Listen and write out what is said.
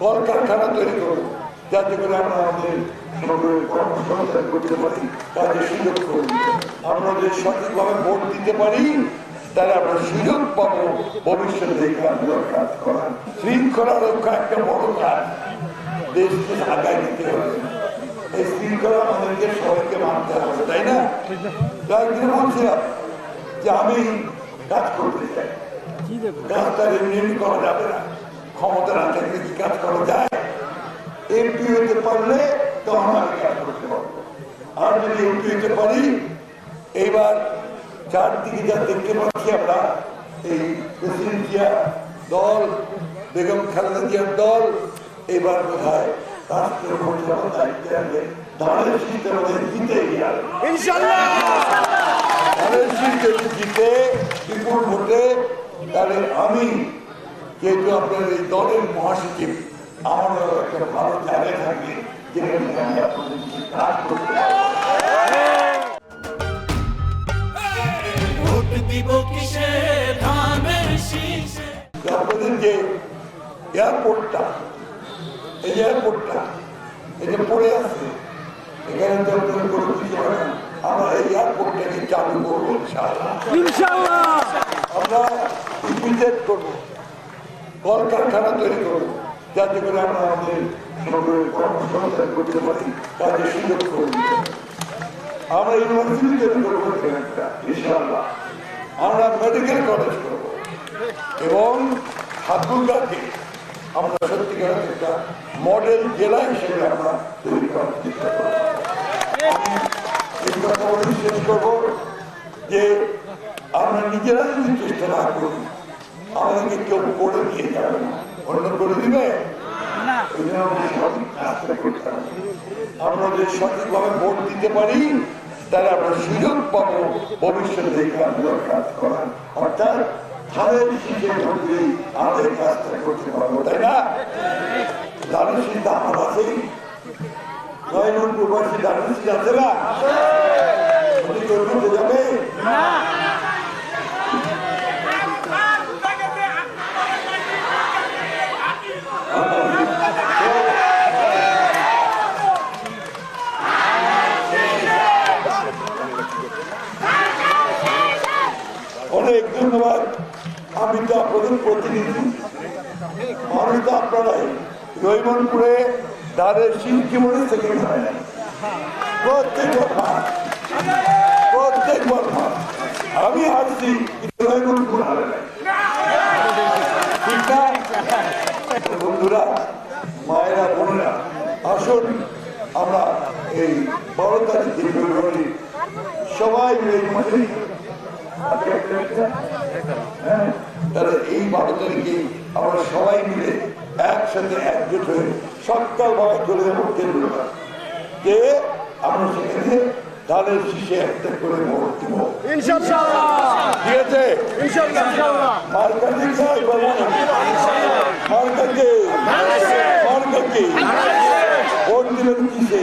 কলকারখানা তৈরি করব, যাতে করে আমরা আমাদের সকলের কর্মসংস্থান করতে পারি, কাজের সুযোগ করব। আমরা যদি সঠিকভাবে ভোট দিতে পারি তাহলে আমরা সুযোগ পাবো ভবিষ্যতে এই কাজগুলোর কাজ করার। শৃঙ্খলা রক্ষা একটা বড় কাজ, দেশকে আগায় নিতে হবে। এই শৃঙ্খলা আমাদেরকে সবাইকে মানতে হবে, তাই না? একদিন বলছিলাম যে আমি কাজ করতে চাই, কাজটা এমনি করা যাবে না, ক্ষমতা না থাকলে কি কাজ করা যায়? এমপি হতে পারলে তখন আমি কাজ করতে পারবো। আর যদি এমপি হতে পারি, এইবার চারদিকে যা দেখতে পাচ্ছি আমরা, এই প্রেসিডেন্ট জিয়া দল, বেগম খালেদা জিয়ার দল এবার বোধহয় রাষ্ট্রের পরিচালনার দায়িত্বে আসবে। ধানের শীতে আমাদের জিতে গেল ইনশাআল্লাহ। ধানের শীতে জিতে বিপুল ভোটে, তাহলে আমি যেহেতু আপনার এই দলের মহাসচিব, আমারও একটা ভালো জায়গায় থাকবে যেখানে আমি আপনাদের কাজ করতে পারবো। আপনাদের যে এয়ারপোর্টটা, এই এয়ারপোর্টটা এটা পড়ে আছে, এখানে তো আপনাদের কোনো কিছু হবে না। আমরা এই এয়ারপোর্টটাকে চালু করবো ইনশাআল্লাহ। আমরা ইপিজেড করবো, কলকারখানা তৈরি করবো, যাতে করে আমরা আমাদের সকলের কর্মসংস্থান করতে পারি, কাজের সুযোগ করব। আমরা ইউনিভার্সিটি তৈরি করবো একটা ইনশাআল্লাহ। আমরা মেডিকেল কলেজ করবো এবং ঠাকুরগাঁকে আমরা সত্যিকার একটা মডেল জেলা হিসেবে আমরা তৈরি করার চেষ্টা করবো। এই কথা বলে শেষ করবো যে আমরা নিজেরা যদি চেষ্টা না করি, আমাদেরকে কেউ করে দিয়ে যাবে না, অন্য করে দিবে। আমরা যদি সঠিকভাবে ভোট দিতে পারি তাহলে আমরা সুযোগ পাবো ভবিষ্যতে এই কাজগুলোর কাজ করার। অর্থাৎ ধানের শীতে ভোট দিয়েই আমাদের কাজটা করতে পারবো, তাই না? ধানের শীত আমার আছেই, নয়ন প্রবাসী ধানের শীত আছে না? যাবে অনেক ধন্যবাদ। আমি তো আপনাদের প্রতিনিধি, আমি তো আপনারাই। রহিমনপুরে ধানের শীত জীবনে থেকে প্রত্যেক বছর আমি হারছি, রহিমনপুর হারে নাই, ঠিক না? বন্ধুরা, মায়েরা, বোনেরা, আসুন আমরা এই 12 তারিখে ফেব্রুয়ারি সবাই মিলে তাহলে এই 12 তারিখে আমরা সবাই মিলে একসাথে একজোট হয়ে সকালবেলা চলে যাবো কেন্দ্রটা, যে আমরা সেখানে ধানের শীষে একটা করে ভোট দিব ইনশাআল্লাহ। ঠিক আছে? ইনশাআল্লাহ। মার্কাকে চাই বাবা, মার্কাকে ভোট দিবেন কিসে?